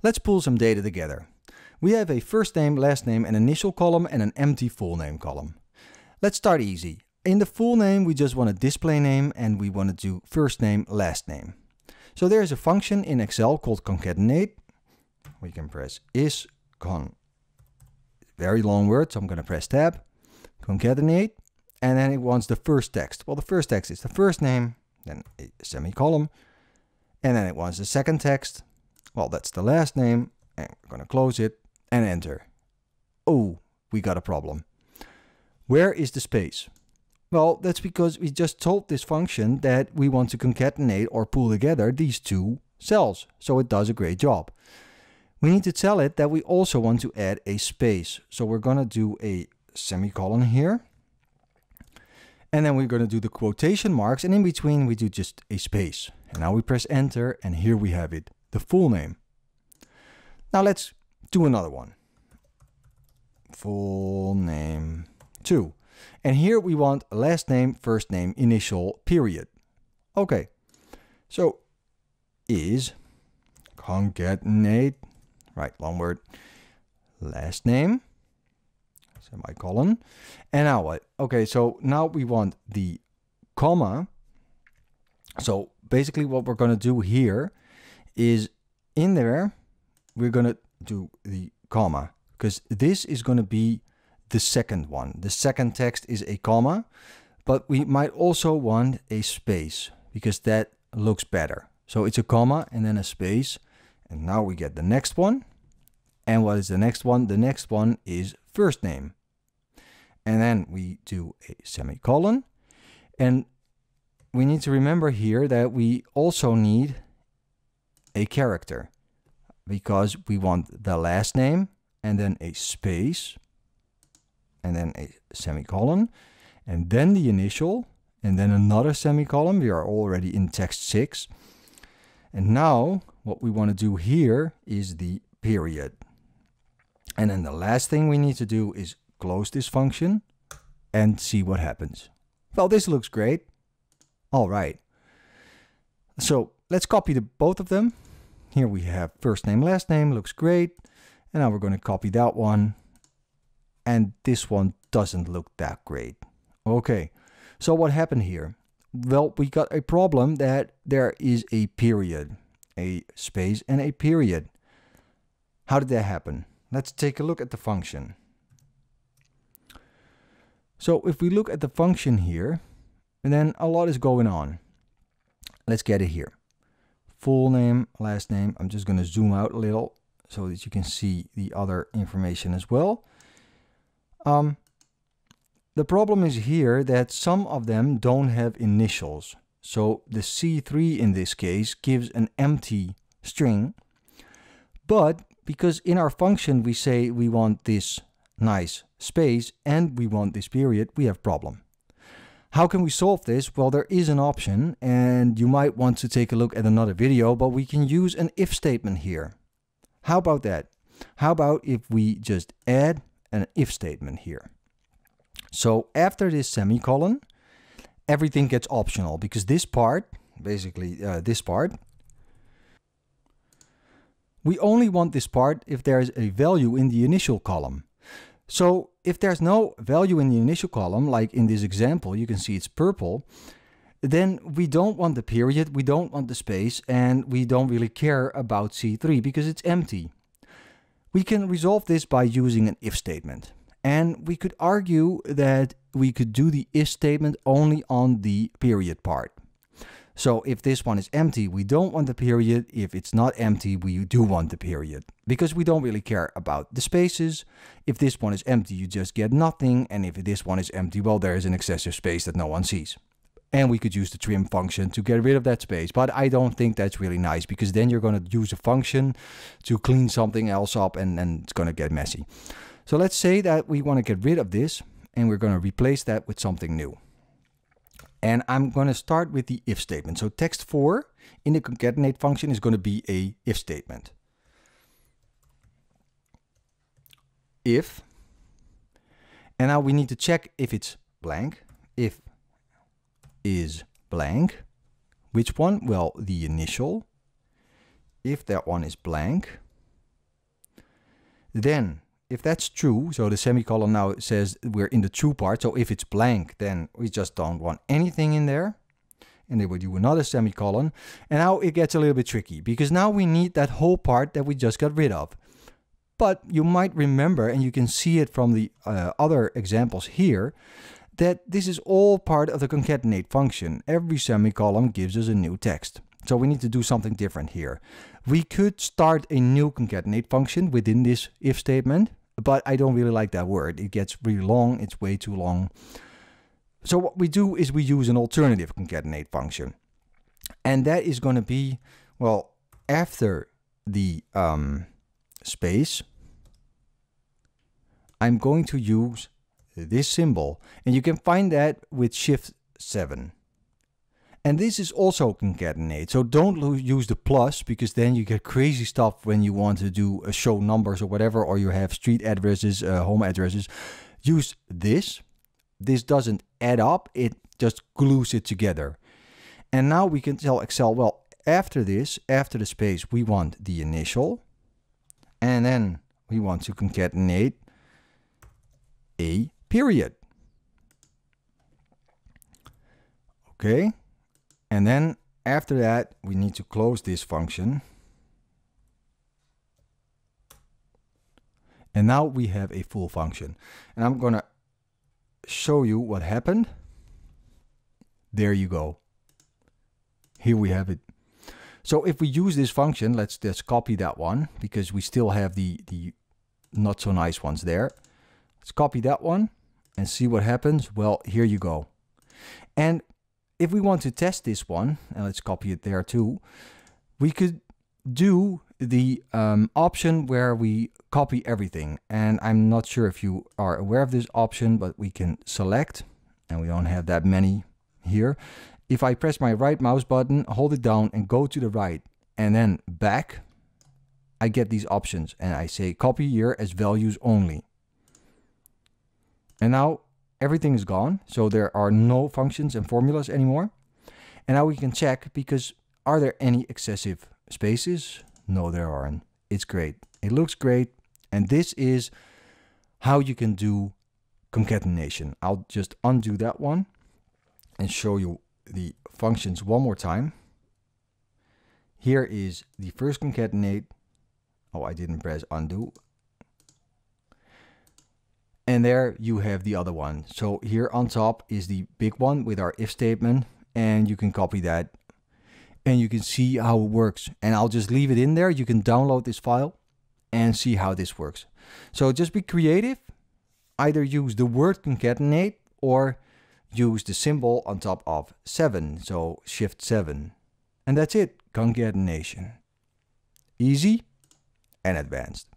Let's pull some data together. We have a first name, last name, an initial column, and an empty full name column. Let's start easy. In the full name, we just want a display name, and we want to do first name, last name. So there's a function in Excel called concatenate. We can press very long word, so I'm going to press tab, concatenate, and then it wants the first text. Well, the first text is the first name, then a semicolon, and then it wants the second text. Well, that's the last name, and we're going to close it and enter. Oh, we got a problem. Where is the space? Well, that's because we just told this function that we want to concatenate or pull together these two cells, so it does a great job. We need to tell it that we also want to add a space. So we're going to do a semicolon here. And then we're going to do the quotation marks, and in between we do just a space. And now we press enter, and here we have it, the full name. Now let's do another one. Full name 2. And here we want last name, first name, initial, period. Okay, so is concatenate, right, long word, last name, semicolon, and now what? Okay, so now we want the comma. So basically what we're going to do here is in there, we're going to do the comma, because this is going to be the second one. The second text is a comma, but we might also want a space because that looks better. So it's a comma and then a space. And now we get the next one. And what is the next one? The next one is first name. And then we do a semicolon. And we need to remember here that we also need a character because we want the last name and then a space and then a semicolon and then the initial and then another semicolon. We are already in text 6. And now what we want to do here is the period. And then the last thing we need to do is close this function and see what happens. Well, this looks great. All right. So let's copy both of them. Here we have first name, last name, looks great. And now we're going to copy that one. And this one doesn't look that great. Okay, so what happened here? Well, we got a problem that there is a period, a space and a period. How did that happen? Let's take a look at the function. So if we look at the function here, and then a lot is going on. Let's get it here. Full name, last name. I'm just going to zoom out a little so that you can see the other information as well. The problem is here that some of them don't have initials. So the C3 in this case gives an empty string. But because in our function we say we want this nice space and we want this period, we have a problem. How can we solve this? Well, there is an option and you might want to take a look at another video, but we can use an if statement here. How about that? How about if we just add an if statement here? So after this semicolon, everything gets optional because this part, basically this part, we only want this part if there is a value in the initial column. So if there's no value in the initial column, like in this example, you can see it's purple, then we don't want the period, we don't want the space, and we don't really care about C3 because it's empty. We can resolve this by using an if statement. And we could argue that we could do the if statement only on the period part. So if this one is empty, we don't want the period. If it's not empty, we do want the period. Because we don't really care about the spaces. If this one is empty, you just get nothing. And if this one is empty, well, there is an excessive space that no one sees. And we could use the trim function to get rid of that space. But I don't think that's really nice because then you're going to use a function to clean something else up and then it's going to get messy. So let's say that we want to get rid of this and we're going to replace that with something new. And I'm going to start with the if statement. So text 4 in the concatenate function is going to be a if statement. If, and now we need to check if it's blank. If is blank. Which one? Well, the initial. If that one is blank, Then, if that's true, so the semicolon now says we're in the true part. So if it's blank, then we just don't want anything in there. And then we do another semicolon. And now it gets a little bit tricky because now we need that whole part that we just got rid of. But you might remember, and you can see it from the other examples here, that this is all part of the concatenate function. Every semicolon gives us a new text. So we need to do something different here. We could start a new concatenate function within this if statement, but I don't really like that word. It gets really long. It's way too long. So what we do is we use an alternative concatenate function. And that is going to be, well, after the space, I'm going to use this symbol. And you can find that with Shift 7. And this is also concatenate. So don't use the plus, because then you get crazy stuff when you want to do show numbers or whatever, or you have street addresses, home addresses. Use this. This doesn't add up, it just glues it together. And now we can tell Excel, well, after this, after the space, we want the initial. And then we want to concatenate a period. Okay. And then after that, we need to close this function. And now we have a full function. And I'm going to show you what happened. There you go. Here we have it. So if we use this function, let's just copy that one, because we still have the not so nice ones there. Let's copy that one and see what happens. Well, here you go. And if we want to test this one, and let's copy it there too, we could do the option where we copy everything. And I'm not sure if you are aware of this option, but we can select, and we don't have that many here. If I press my right mouse button, hold it down and go to the right and then back, I get these options and I say copy here as values only. And now everything is gone. So there are no functions and formulas anymore. And now we can check, because are there any excessive spaces? No, there aren't. It's great. It looks great. And this is how you can do concatenation. I'll just undo that one and show you the functions one more time. Here is the first concatenate. Oh, I didn't press undo. And there you have the other one. So here on top is the big one with our if statement, and you can copy that and you can see how it works. And I'll just leave it in there. You can download this file and see how this works. So just be creative. Either use the word concatenate or use the symbol on top of 7. So Shift 7. And that's it. Concatenation. Easy and advanced.